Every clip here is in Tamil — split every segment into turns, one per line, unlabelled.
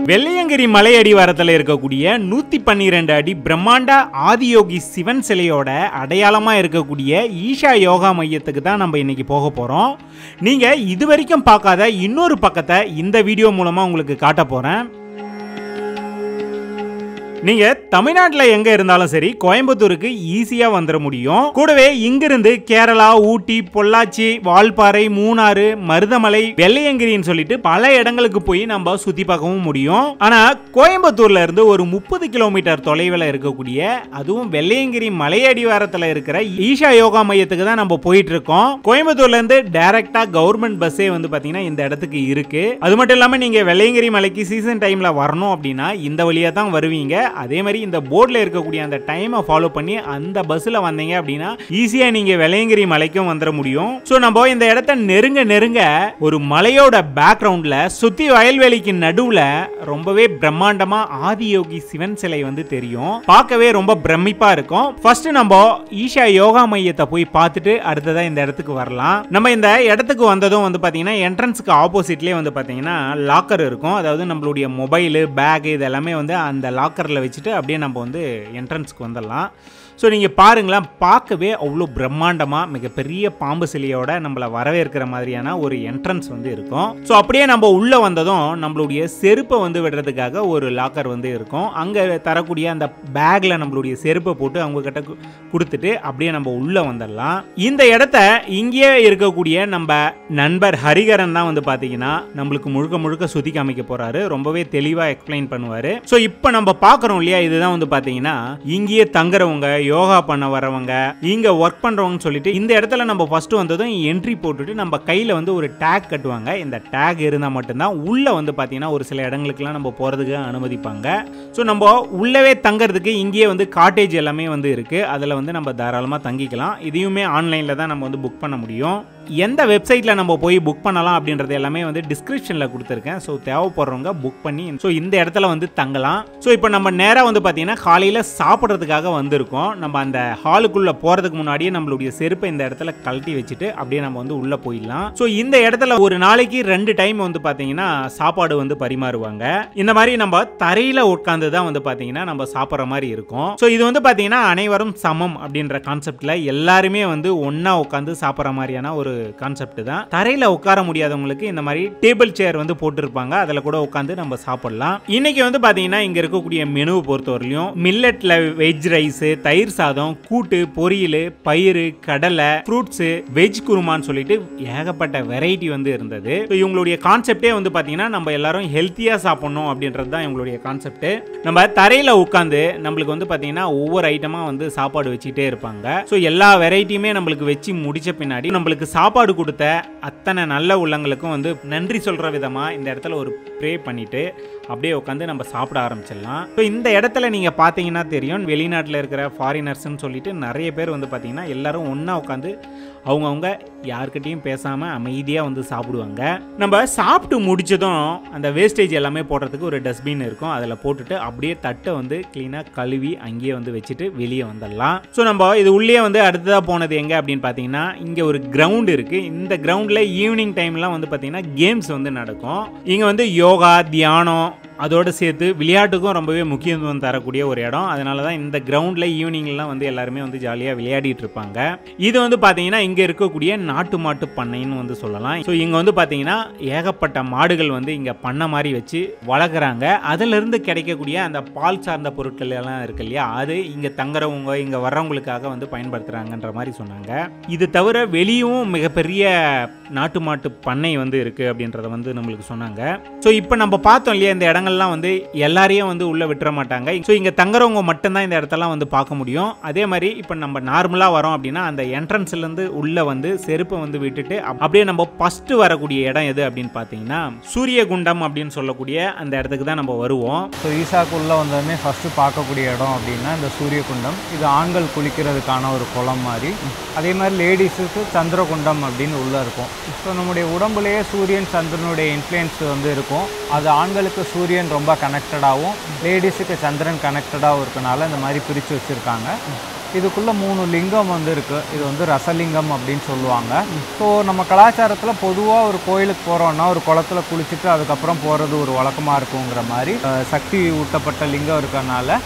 வெள்ளையங்கிரி மலை அடிவாரத்தில் இருக்கக்கூடிய 112 அடி பிரம்மாண்ட ஆதியோகி சிவன் சிலையோட அடையாளமா இருக்கக்கூடிய ஈஷா யோகா மையத்துக்கு தான் நம்ம இன்னைக்கு போக போறோம். நீங்க இதுவரைக்கும் பார்க்காத இன்னொரு பக்கத்தை இந்த வீடியோ மூலமா உங்களுக்கு காட்ட போறேன். நீங்க தமிழ்நாட்டில் எங்க இருந்தாலும் சரி கோயம்புத்தூருக்கு ஈஸியா வந்துட முடியும். கூடவே இங்கிருந்து கேரளா, ஊட்டி, பொள்ளாச்சி, வால்பாறை, மூணாறு, மருதமலை, வெள்ளையங்கிரின்னு சொல்லிட்டு பல இடங்களுக்கு போய் நம்ம சுத்தி பார்க்கவும் முடியும். ஆனா கோயம்புத்தூர்ல இருந்து ஒரு 30 கிலோமீட்டர் தொலைவில் இருக்கக்கூடிய அதுவும் வெள்ளையங்கிரி மலை அடிவாரத்தில் இருக்கிற ஈஷா யோகா மையத்துக்கு தான் நம்ம போயிட்டு இருக்கோம். கோயம்புத்தூர்ல இருந்து டைரக்டா கவர்மெண்ட் பஸ்ஸே வந்து பாத்தீங்கன்னா இந்த இடத்துக்கு இருக்கு. அது மட்டும் இல்லாம நீங்க வெள்ளையங்கிரி மலைக்கு சீசன் டைம்ல வரணும் அப்படின்னா இந்த வழியா தான் வருவீங்க. அதே மாதிரி இந்த போர்டில் இருக்கக்கூடிய அந்த டைமை ஃபாலோ பண்ணி அந்த பஸ்ஸில் வந்தீங்க அப்படின்னா ஈஸியாக நீங்கள் வெள்ளையங்கிரி மலைக்கும் வந்துட முடியும். ஸோ நம்ம இந்த இடத்த நெருங்க ஒரு மலையோட பேக்ரவுண்டில் சுற்றி வயல்வெளிக்கு நடுவில் ரொம்பவே பிரம்மாண்டமா ஆதியோகி சிவன் சிலை வந்து தெரியும். பார்க்கவே ரொம்ப பிரமிப்பா இருக்கும். ஃபர்ஸ்ட் நம்ம ஈஷா யோகா மையத்தை போய் பார்த்துட்டு அடுத்ததா இந்த இடத்துக்கு வரலாம். நம்ம இந்த இடத்துக்கு வந்ததும் வந்து பார்த்தீங்கன்னா என்ட்ரன்ஸ்க்கு ஆப்போசிட்லேயே வந்து பார்த்தீங்கன்னா லாக்கர் இருக்கும். அதாவது நம்மளுடைய மொபைலு, பேக் இது எல்லாமே வந்து அந்த லாக்கரில் வச்சுட்டு அப்படியே நம்ம வந்து என்ட்ரன்ஸ்க்கு வந்துடலாம். ஸோ நீங்கள் பாருங்களேன், பார்க்கவே அவ்வளோ பிரம்மாண்டமாக மிகப்பெரிய பாம்பு சிலையோட நம்மளை வரவேற்கிற மாதிரியான ஒரு என்ட்ரன்ஸ் வந்து இருக்கும். ஸோ அப்படியே நம்ம உள்ளே வந்ததும் நம்மளுடைய செருப்பை வந்து விடுறதுக்காக ஒரு லாக்கர் வந்து இருக்கும். அங்கே தரக்கூடிய அந்த பேக்கில் நம்மளுடைய செருப்பை போட்டு அவங்க கிட்ட கொடுத்துட்டு அப்படியே நம்ம உள்ளே வந்துடலாம். இந்த இடத்த இங்கேயே இருக்கக்கூடிய நம்ம நண்பர் ஹரிகரன் தான் வந்து பார்த்தீங்கன்னா நம்மளுக்கு முழுக்க சுற்றி காமிக்க போகிறாரு. ரொம்பவே தெளிவாக எக்ஸ்பிளைன் பண்ணுவார். ஸோ இப்போ நம்ம பார்க்குறோம் இல்லையா, இதுதான் வந்து பார்த்தீங்கன்னா இங்கேயே தங்குறவங்க, யோகா பண்ண வரவங்க, இங்க ஒர்க் பண்றவங்க சொல்லிட்டு இந்த இடத்துல நம்ம ஃபர்ஸ்ட் வந்ததும் என்ட்ரி போட்டுட்டு நம்ம கையில வந்து ஒரு டேக் கட்டுவாங்க. இந்த டேக் இருந்தா மட்டும்தான் உள்ள வந்து பாத்தீங்கன்னா ஒரு சில இடங்களுக்குலாம் நம்ம போறதுக்கு அனுமதிப்பாங்க. ஸோ நம்ம உள்ளவே தங்கறதுக்கு இங்கேயே வந்து காட்டேஜ் எல்லாமே வந்து இருக்கு. அதுல வந்து நம்ம தாராளமா தங்கிக்கலாம். இதையுமே ஆன்லைன்ல தான் நம்ம வந்து புக் பண்ண முடியும். எந்த வெப்சைட்ல நம்ம போய் புக் பண்ணலாம் அப்படின்றது எல்லாமே வந்து டிஸ்கிரிப்ஷன்ல கொடுத்துருக்கேன். ஸோ தேவைப்படுறவங்க புக் பண்ணி ஸோ இந்த இடத்துல வந்து தங்கலாம். ஸோ இப்போ நம்ம நேராக வந்து பார்த்தீங்கன்னா காலையில் சாப்பிட்றதுக்காக வந்திருக்கோம். நம்ம அந்த ஹாலுக்குள்ள போறதுக்கு முன்னாடியே நம்மளுடைய செருப்பை இந்த இடத்துல கழட்டி வச்சுட்டு அப்படியே நம்ம வந்து உள்ள போயிடலாம். ஸோ இந்த இடத்துல ஒரு நாளைக்கு 2 டைம் வந்து பார்த்தீங்கன்னா சாப்பாடு வந்து பரிமாறுவாங்க. இந்த மாதிரி நம்ம தரையில உட்காந்து தான் வந்து பார்த்தீங்கன்னா நம்ம சாப்பிட்ற மாதிரி இருக்கும். ஸோ இது வந்து பார்த்தீங்கன்னா அனைவரும் சமம் அப்படின்ற கான்செப்ட்ல எல்லாருமே வந்து ஒன்னா உட்காந்து சாப்பிட்ற மாதிரியான ஒரு கான்செப்ட் தான். தரையில உட்கார முடியாதவங்களுக்கு இந்த மாதிரி டேபிள் சேர் வந்து போட்டுருப்பாங்க. அதில் கூட உட்காந்து நம்ம சாப்பிடலாம். இன்னைக்கு வந்து பார்த்தீங்கன்னா இங்க இருக்கக்கூடிய மெனுவை பொறுத்தவரையிலும் மில்லட்ல வெஜ் ரைஸ், தயிர் சாதம், கூட்டு, பொரியல், பயிறு, கடலை, ஃப்ரூட்ஸ், வெஜ் குருமான்னு சொல்லிட்டு ஏகப்பட்ட வெரைட்டி வந்து இருந்தது. இவங்களுடைய கான்செப்டே வந்து பார்த்தீங்கன்னா நம்ம எல்லாரும் ஹெல்த்தியா சாப்பிடணும் அப்படின்றது தான் இவங்களுடைய கான்செப்ட். நம்ம தரையில உட்காந்து நம்மளுக்கு வந்து பார்த்தீங்கன்னா ஒவ்வொரு ஐட்டமா வந்து சாப்பாடு வச்சுட்டே இருப்பாங்க. ஸோ எல்லா வெரைட்டியுமே நம்மளுக்கு வச்சு முடிச்ச பின்னாடி நம்மளுக்கு சாப்பாடு கொடுத்த அத்தனை நல்ல உள்ளங்களுக்கும் வந்து நன்றி சொல்ற விதமா இந்த இடத்துல ஒரு ப்ரே பண்ணிட்டு அப்படியே உட்காந்து நம்ம சாப்பிட ஆரம்பிச்சிடலாம். ஸோ இந்த இடத்துல நீங்க பார்த்தீங்கன்னா தெரியும், வெளிநாட்டில் இருக்கிற ஃபாரினர்ஸ்ன்னு சொல்லிட்டு நிறைய பேர் வந்து பார்த்தீங்கன்னா எல்லாரும் ஒன்றா உட்காந்து அவங்கவுங்க யாருக்கிட்டையும் பேசாமல் அமைதியாக வந்து சாப்பிடுவாங்க. நம்ம சாப்பிட்டு முடிச்சதும் அந்த வேஸ்டேஜ் எல்லாமே போடுறதுக்கு ஒரு டஸ்ட்பின் இருக்கும். அதில் போட்டுட்டு அப்படியே தட்டை வந்து க்ளீனாக கழுவி அங்கேயே வந்து வச்சுட்டு வெளியே வந்துடலாம். ஸோ நம்ம இது உள்ளே வந்து அடுத்ததாக போனது எங்கே அப்படின்னு பார்த்தீங்கன்னா இங்கே ஒரு கிரவுண்ட் இருக்குது. இந்த கிரவுண்டில் ஈவினிங் டைம்லாம் வந்து பார்த்தீங்கன்னா கேம்ஸ் வந்து நடக்கும். இங்கே வந்து யோகா, தியானம் அதோடு சேர்த்து விளையாட்டுக்கும் ரொம்பவே முக்கியத்துவம் தரக்கூடிய ஒரு இடம். அதனால தான் இந்த கிரவுண்டில் ஈவினிங்லாம் வந்து எல்லாருமே வந்து ஜாலியாக விளையாடிட்டு இருப்பாங்க. இது வந்து பார்த்தீங்கன்னா இங்கே இருக்கக்கூடிய நாட்டு மாட்டு பண்ணைன்னு வந்து சொல்லலாம். ஸோ இங்கே வந்து பார்த்தீங்கன்னா ஏகப்பட்ட மாடுகள் வந்து இங்கே பண்ணை மாதிரி வச்சு வளர்க்குறாங்க. அதிலிருந்து கிடைக்கக்கூடிய அந்த பால் சார்ந்த பொருட்கள் எல்லாம் இருக்கு இல்லையா, அது இங்கே தங்குறவங்க இங்கே வர்றவங்களுக்காக வந்து பயன்படுத்துகிறாங்கன்ற மாதிரி சொன்னாங்க. இது தவிர வெளியும் மிகப்பெரிய நாட்டு மாட்டு பண்ணை வந்து இருக்குது அப்படின்றத வந்து நம்மளுக்கு சொன்னாங்க. ஸோ இப்போ நம்ம பார்த்தோம் இல்லையா, இந்த இடங்கள் வந்து எல்லாரையும் வந்து உள்ள விட்டுற மாட்டாங்க. சோ இங்க தங்குறவங்க மட்டும் தான் இந்த இடத்தெல்லாம் வந்து பார்க்க முடியும். அதே மாதிரி இப்போ நம்ம நார்மலா வரோம் அப்படின்னா அந்த என்ட்ரன்ஸ்ல இருந்து உள்ள வந்து செருப்பை வந்து விட்டுட்டு அப்படியே நம்ம ஃபர்ஸ்ட் வரக்கூடிய இடம் எது அப்படின்னு பார்த்தீங்கன்னா சூரியகுண்டம் அப்படின்னு சொல்லக்கூடிய அந்த இடத்துக்கு தான் நம்ம வருவோம்.
ஸோ ஈசாக்குள்ள வந்ததுமே ஃபர்ஸ்ட் பார்க்கக்கூடிய இடம் அப்படின்னா இந்த சூரியகுண்டம். இது ஆண்கள் குளிக்கிறதுக்கான ஒரு குளம் மாதிரி. அதே மாதிரி லேடிஸுக்கு சந்திரகுண்டம் அப்படின்னு உள்ள இருக்கும். ஸோ நம்முடைய உடம்புலேயே சூரியன் சந்திரனுடைய இன்ஃப்ளூயன்ஸ் வந்து இருக்கும். அது ஆண்களுக்கு சூரியன் ரொம்ப கனெக்டடாகவும் லேடிஸுக்கு சந்திரன் கனெக்டடாகவும் இருக்கனால இந்த மாதிரி பிரித்து வச்சுருக்காங்க. இதுக்குள்ளே 3 லிங்கம் வந்து இருக்குது. இது வந்து ரசலிங்கம் அப்படின்னு சொல்லுவாங்க. ஸோ நம்ம கலாச்சாரத்தில் பொதுவாக ஒரு கோயிலுக்கு போகிறோன்னா ஒரு குளத்துல குளிச்சுட்டு அதுக்கப்புறம் போகிறது ஒரு வழக்கமாக இருக்குங்கிற மாதிரி சக்தி ஊட்டப்பட்ட லிங்கம் இருக்கறனால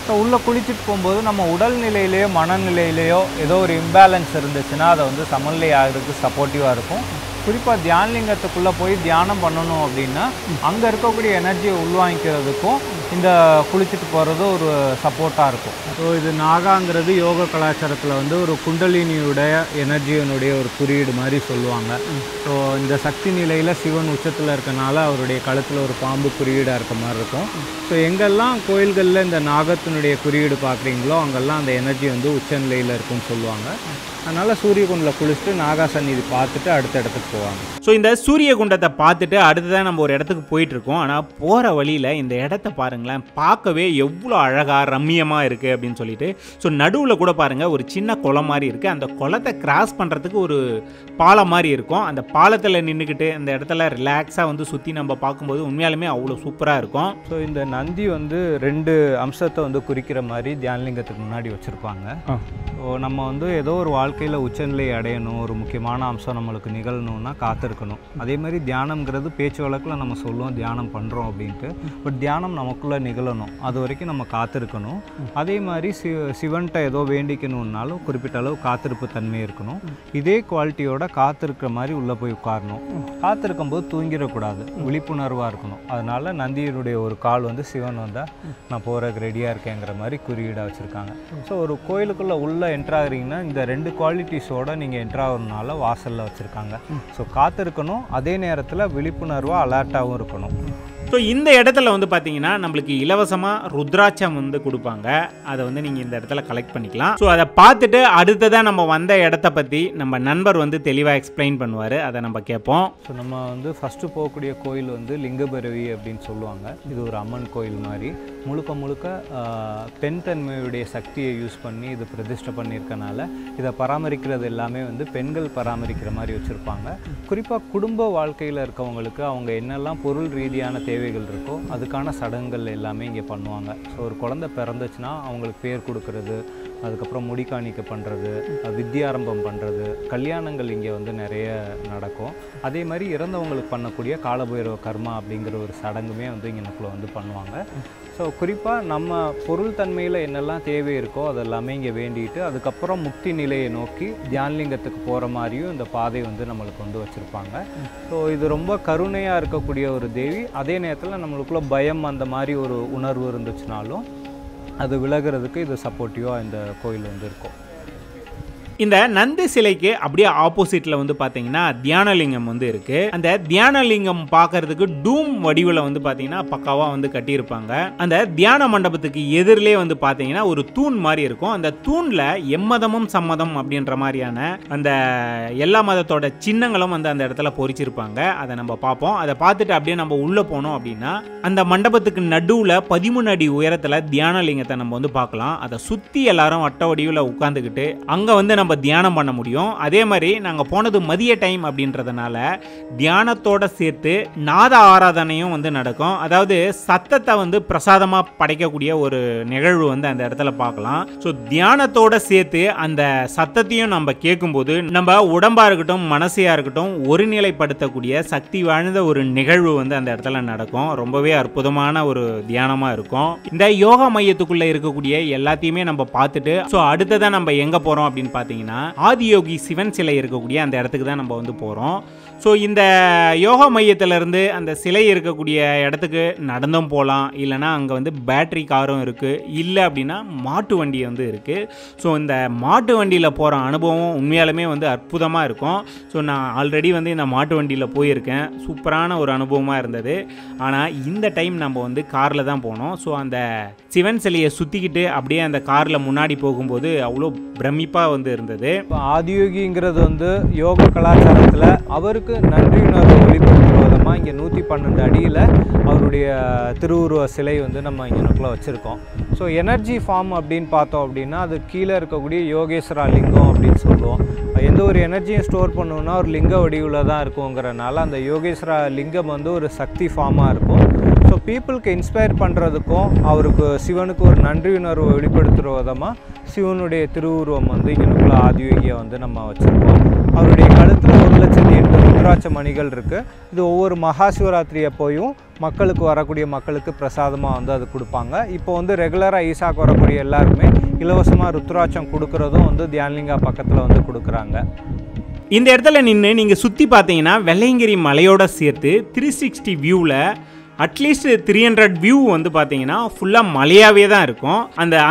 ஸோ உள்ளே குளிச்சுட்டு போகும்போது நம்ம உடல்நிலையிலையோ மனநிலையிலையோ ஏதோ ஒரு இம்பேலன்ஸ் இருந்துச்சுன்னா அதை வந்து சமநிலை ஆகிறதுக்கு சப்போர்ட்டிவாக இருக்கும். குறிப்பாக தியானலிங்கத்துக்குள்ளே போய் தியானம் பண்ணணும் அப்படின்னா அங்கே இருக்கக்கூடிய எனர்ஜியை உள்வாங்கிக்கிறதுக்கும் இந்த குளிச்சுட்டு போகிறது ஒரு சப்போர்ட்டாக இருக்கும். ஸோ இது நாகாங்கிறது யோக கலாச்சாரத்தில் வந்து ஒரு குண்டலினியுடைய எனர்ஜியினுடைய ஒரு குறியீடு மாதிரி சொல்லுவாங்க. ஸோ இந்த சக்தி நிலையில் சிவன் உச்சத்தில் இருக்கனால அவருடைய கழுத்தில் ஒரு பாம்பு குறியீடாக இருக்க மாதிரி இருக்கும். ஸோ எங்கெல்லாம் கோயில்களில் இந்த நாகத்தினுடைய குறியீடு பார்க்குறீங்களோ அங்கெல்லாம் அந்த எனர்ஜி வந்து உச்ச நிலையில் இருக்குன்னு சொல்லுவாங்க. அதனால் சூரியகுண்டில் குளிச்சுட்டு நாகா சந்நிதி பார்த்துட்டு அடுத்த இடத்துக்கு போவாங்க.
ஸோ இந்த சூரிய குண்டத்தை பார்த்துட்டு அடுத்ததான் நம்ம ஒரு இடத்துக்கு போயிட்டுருக்கோம். ஆனால் போகிற வழியில் இந்த இடத்த பாருங்களேன், பார்க்கவே எவ்வளோ அழகாக ரம்மியமாக இருக்குது அப்படின்னு சொல்லிட்டு. ஸோ நடுவில் கூட பாருங்கள் ஒரு சின்ன குளம் மாதிரி இருக்குது. அந்த குளத்தை கிராஸ் பண்ணுறதுக்கு ஒரு பாலம் மாதிரி இருக்கும். அந்த பாலத்தில் நின்றுக்கிட்டு அந்த இடத்துல ரிலாக்ஸாக வந்து சுற்றி நம்ம பார்க்கும்போது உண்மையாலுமே அவ்வளோ சூப்பராக இருக்கும்.
ஸோ இந்த நந்தி வந்து 2 அம்சத்தை வந்து குறிக்கிற மாதிரி தியானலிங்கத்துக்கு முன்னாடி வச்சுருப்பாங்க. ஸோ நம்ம வந்து ஏதோ ஒரு வாழ்க்கையில் உச்சநிலை அடையணும், ஒரு முக்கியமான அம்சம் நம்மளுக்கு நிகழணும்னா காத்திருக்கணும். அதே மாதிரி தியானம்ங்கிறது பேச்சு வழக்கில் நம்ம சொல்லுவோம் தியானம் பண்ணுறோம் அப்படின்ட்டு. பட் தியானம் நமக்குள்ளே நிகழணும், அது வரைக்கும் நம்ம காத்திருக்கணும். அதே மாதிரி சிவன்கிட்ட ஏதோ வேண்டிக்கணுன்னாலும் குறிப்பிட்ட அளவு காத்திருப்பு தன்மை இருக்கணும். இதே குவாலிட்டியோட காத்திருக்கிற மாதிரி உள்ளே போய் உட்காரணும். காத்திருக்கும் போது தூங்கிடக்கூடாது, விழிப்புணர்வாக இருக்கணும். அதனால் நந்தியினுடைய ஒரு கால் வந்து சிவன் வந்தால் நான் போகிறதுக்கு ரெடியாக இருக்கேங்கிற மாதிரி குறியீடாக வச்சுருக்காங்க. ஸோ ஒரு கோயிலுக்குள்ளே உள்ளே என்ட்ராகிறீங்கன்னா இந்த 2 குவாலிட்டிஸோடு நீங்கள் என்ட்ராகிறதுனால வாசலில் வச்சுருக்காங்க. ஸோ காத்திருக்கணும், அதே நேரத்தில் விழிப்புணர்வாக அலர்ட்டாகவும் இருக்கணும்.
ஸோ இந்த இடத்துல வந்து பார்த்தீங்கன்னா நம்மளுக்கு இலவசமாக ருத்ராட்சம் வந்து கொடுப்பாங்க. அதை வந்து நீங்கள் இந்த இடத்துல கலெக்ட் பண்ணிக்கலாம். ஸோ அதை பார்த்துட்டு அடுத்ததான் நம்ம வந்த இடத்த பற்றி நம்ம நண்பர் வந்து தெளிவாக எக்ஸ்பிளைன் பண்ணுவார். அதை நம்ம கேட்போம்.
ஸோ நம்ம வந்து ஃபஸ்ட்டு போகக்கூடிய கோயில் வந்து லிங்கபைரவி அப்படின்னு சொல்லுவாங்க. இது ஒரு அம்மன் கோயில் மாதிரி முழுக்க முழுக்க பெண் தன்மையுடைய சக்தியை யூஸ் பண்ணி இது பிரதிஷ்டை பண்ணியிருக்கனால இதை பராமரிக்கிறது எல்லாமே வந்து பெண்கள் பராமரிக்கிற மாதிரி வச்சுருப்பாங்க. குறிப்பாக குடும்ப வாழ்க்கையில் இருக்கவங்களுக்கு அவங்க என்னெல்லாம் பொருள் ரீதியான தேவைகள் இருக்கோ அதுக்கான சடங்குகள் எல்லாமே இங்கே பண்ணுவாங்க. ஸோ ஒரு குழந்தை பிறந்துச்சுன்னா அவங்களுக்கு பேர் கொடுக்கறது, அதுக்கப்புறம் முடிக்காணிக்க பண்ணுறது, வித்தியாரம்பம் பண்ணுறது, கல்யாணங்கள் இங்கே வந்து நிறைய நடக்கும். அதே மாதிரி இறந்தவங்களுக்கு பண்ணக்கூடிய காலபைரவ கர்மா அப்படிங்கிற ஒரு சடங்குமே வந்து இங்கே வந்து பண்ணுவாங்க. ஸோ குறிப்பாக நம்ம பொருள் தன்மையில் என்னெல்லாம் தேவை இருக்கோ அதெல்லாமே இங்கே வேண்டிட்டு அதுக்கப்புறம் முக்தி நிலையை நோக்கி தியானலிங்கத்துக்கு போகிற மாதிரியும் இந்த பாதை வந்து நம்மளுக்கு வந்து வச்சுருப்பாங்க. ஸோ இது ரொம்ப கருணையாக இருக்கக்கூடிய ஒரு தேவி. அதே நேரத்தில் நம்மளுக்குள்ள பயம் அந்த மாதிரி ஒரு உணர்வு இருந்துச்சுனாலும் அது விலகிறதுக்கு இது சப்போர்ட்டிவாக இந்த கோயில் வந்து இருக்கும்.
இந்த நந்தி சிலைக்கு அப்படியே ஆப்போசிட்டில் வந்து பார்த்தீங்கன்னா தியானலிங்கம் வந்து இருக்குது. அந்த தியானலிங்கம் பார்க்கறதுக்கு டூம் வடிவில் வந்து பார்த்தீங்கன்னா பக்காவாக வந்து கட்டியிருப்பாங்க. அந்த தியான மண்டபத்துக்கு எதிரிலே வந்து பார்த்தீங்கன்னா ஒரு தூண் மாதிரி இருக்கும். அந்த தூணில் எம்மதமும் சம்மதம் அப்படின்ற மாதிரியான அந்த எல்லா மதத்தோட சின்னங்களும் வந்து அந்த இடத்துல பொறிச்சிருப்பாங்க. அதை நம்ம பார்ப்போம். அதை பார்த்துட்டு அப்படியே நம்ம உள்ளே போனோம் அப்படின்னா அந்த மண்டபத்துக்கு நடுவில் 13 அடி உயரத்தில் தியானலிங்கத்தை நம்ம வந்து பார்க்கலாம். அதை சுற்றி எல்லாரும் வட்ட வடிவில் உட்காந்துக்கிட்டு அங்கே வந்து நம்ம தியானம் பண்ண முடியும். அதே மாதிரி நாங்கள் போனது மதிய டைம் அப்படின்றதுனால தியானத்தோட சேர்த்து நாத ஆராதனையும் வந்து நடக்கும். அதாவது சத்தத்தை வந்து பிரசாதமாக படைக்கக்கூடிய ஒரு நிகழ்வு வந்து அந்த இடத்துல பார்க்கலாம். ஸோ தியானத்தோட சேர்த்து அந்த சத்தத்தையும் நம்ம கேட்கும்போது நம்ம உடம்பாக இருக்கட்டும் மனசையாக இருக்கட்டும் ஒருநிலைப்படுத்தக்கூடிய சக்தி வாழ்ந்த ஒரு நிகழ்வு வந்து அந்த இடத்துல நடக்கும். ரொம்பவே அற்புதமான ஒரு தியானமாக இருக்கும். இந்த யோகா மையத்துக்குள்ளே இருக்கக்கூடிய எல்லாத்தையுமே நம்ம பார்த்துட்டு ஸோ அடுத்ததான் நம்ம எங்கே போகிறோம் அப்படின்னு பார்த்தீங்கன்னா ஆதியோகி சிவன் சிலை இருக்கக்கூடிய அந்த இடத்துக்கு தான் நம்ம வந்து போகிறோம். ஸோ இந்த யோகா மையத்திலேருந்து அந்த சிலை இருக்கக்கூடிய இடத்துக்கு நடந்தும் போகலாம், இல்லைனா அங்கே வந்து பேட்டரி காரும் இருக்குது, இல்லை அப்படின்னா மாட்டு வண்டி வந்து இருக்குது. ஸோ இந்த மாட்டு வண்டியில் போகிற அனுபவம் உண்மையாலுமே வந்து அற்புதமாக இருக்கும். ஸோ நான் ஆல்ரெடி வந்து இந்த மாட்டு வண்டியில் போயிருக்கேன், சூப்பரான ஒரு அனுபவமாக இருந்தது. ஆனால் இந்த டைம் நம்ம வந்து காரில் தான் போனோம். ஸோ அந்த சிவன் சிலையை சுற்றிக்கிட்டு அப்படியே அந்த காரில் முன்னாடி போகும்போது அவ்வளோ பிரமிப்பாக வந்து இருந்தது.
இப்போ ஆதியோகிங்கிறது வந்து யோக கலாச்சாரத்தில் அவருக்கு நன்றியுணர்வு வெளிப்படுத்தும் விதமாக இங்கே 112 அடியில் அவருடைய திருவுருவ சிலை வந்து நம்ம இங்கே வச்சுருக்கோம். ஸோ எனர்ஜி ஃபார்ம் அப்படின்னு பார்த்தோம் அப்படின்னா அது கீழே இருக்கக்கூடிய யோகேஸ்வரா லிங்கம் அப்படின்னு சொல்லுவோம். எந்த ஒரு எனர்ஜியும் ஸ்டோர் பண்ணணுன்னா ஒரு லிங்க வடிவில் தான் இருக்குங்கிறனால அந்த யோகேஸ்வரா லிங்கம் வந்து ஒரு சக்தி ஃபார்மாக இருக்கும். ஸோ பீப்புளுக்கு இன்ஸ்பயர் பண்ணுறதுக்கும் அவருக்கு சிவனுக்கு ஒரு நன்றி உணர்வை வெளிப்படுத்துகிற விதமாக சிவனுடைய திருவுருவம் வந்து இங்கனுக்குள்ள ஆதியோகியை வந்து நம்ம வச்சுருக்கோம். அவருடைய கழுத்தில் 1,08,000 ருத்ராட்ச மணிகள் இருக்குது. இது ஒவ்வொரு மகா சிவராத்திரி அப்போயும் மக்களுக்கு வரக்கூடிய மக்களுக்கு பிரசாதமாக வந்து அது கொடுப்பாங்க. இப்போ வந்து ரெகுலராக ஈசாக்கு வரக்கூடிய எல்லாருமே இலவசமாக ருத்ராட்சம் கொடுக்குறதும் வந்து தியான்லிங்கா பக்கத்தில் வந்து கொடுக்குறாங்க.
இந்த இடத்துல நின்று நீங்கள் சுற்றி பார்த்தீங்கன்னா வெள்ளையங்கிரி மலையோட சேர்த்து 360 வியூவில் அட்லீஸ்ட் 300 வியூ வந்து பார்த்தீங்கன்னா ஃபுல்லாக மலையாகவே தான் இருக்கும்.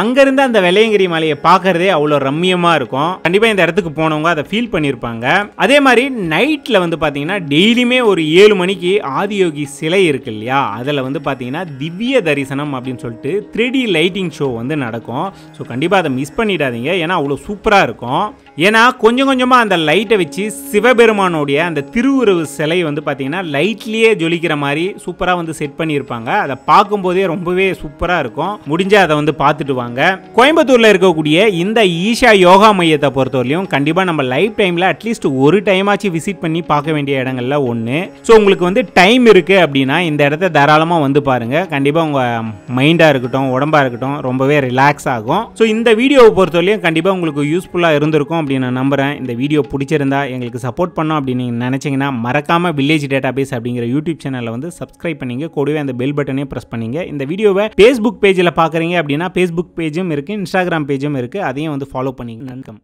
அங்கேருந்து அந்த வெள்ளையங்கிரி மலையை பார்க்குறதே அவ்வளோ ரம்மியமாக இருக்கும். கண்டிப்பாக இந்த இடத்துக்கு போனவங்க அதை ஃபீல் பண்ணியிருப்பாங்க. அதே மாதிரி நைட்டில் வந்து பார்த்தீங்கன்னா டெய்லியுமே ஒரு 7 மணிக்கு ஆதியோகி சிலை இருக்கு இல்லையா, அதில் வந்து பார்த்தீங்கன்னா திவ்ய தரிசனம் அப்படின்னு சொல்லிட்டு 3D லைட்டிங் ஷோ வந்து நடக்கும். ஸோ கண்டிப்பாக அதை மிஸ் பண்ணிடாதீங்க, ஏன்னா அவ்வளோ சூப்பராக இருக்கும். ஏன்னா கொஞ்சம் கொஞ்சமாக அந்த லைட்டை வச்சு சிவபெருமானோடைய அந்த திருவுருவ சிலை வந்து பார்த்தீங்கன்னா லைட்லேயே ஜொலிக்கிற மாதிரி சூப்பராக வந்து செட் பண்ணியிருப்பாங்க. அதை பார்க்கும்போதே ரொம்பவே சூப்பராக இருக்கும். முடிஞ்சால் அதை வந்து பார்த்துட்டு வாங்க. கோயம்புத்தூரில் இருக்கக்கூடிய இந்த ஈஷா யோகா மையத்தை பொறுத்தவரையிலும் கண்டிப்பாக நம்ம லைஃப் டைமில் அட்லீஸ்ட் ஒரு டைமாச்சு விசிட் பண்ணி பார்க்க வேண்டிய இடங்கள்ல ஒன்று. ஸோ உங்களுக்கு வந்து டைம் இருக்குது அப்படின்னா இந்த இடத்த தாராளமாக வந்து பாருங்கள். கண்டிப்பாக உங்கள் மைண்டாக இருக்கட்டும் உடம்பாக இருக்கட்டும் ரொம்பவே ரிலாக்ஸ் ஆகும். ஸோ இந்த வீடியோவை பொறுத்தவரையிலும் கண்டிப்பாக உங்களுக்கு யூஸ்ஃபுல்லாக இருந்திருக்கும் அப்படின்னு நான் நம்புகிறேன். இந்த வீடியோ பிடிச்சிருந்தா எங்களுக்கு சப்போர்ட் பண்ணோம் அப்படின்னு நீங்கள் நினச்சிங்கன்னா மறக்காமல் வில்லேஜ் டேட்டாபேஸ் அப்படிங்கிற யூடியூப் சேனலை வந்து சப்ஸ்கிரைப் பண்ணிங்க. கூடவே அந்த பெல் பட்டனையும் ப்ரெஸ் பண்ணிங்க. இந்த வீடியோவை ஃபேஸ்புக் பேஜில் பார்க்குறீங்க அப்படின்னா ஃபேஸ்புக் பேஜும் இருக்குது, இன்ஸ்டாகிராம் பேஜும் இருக்குது, அதையும் வந்து ஃபாலோ பண்ணிங்க. வணக்கம்.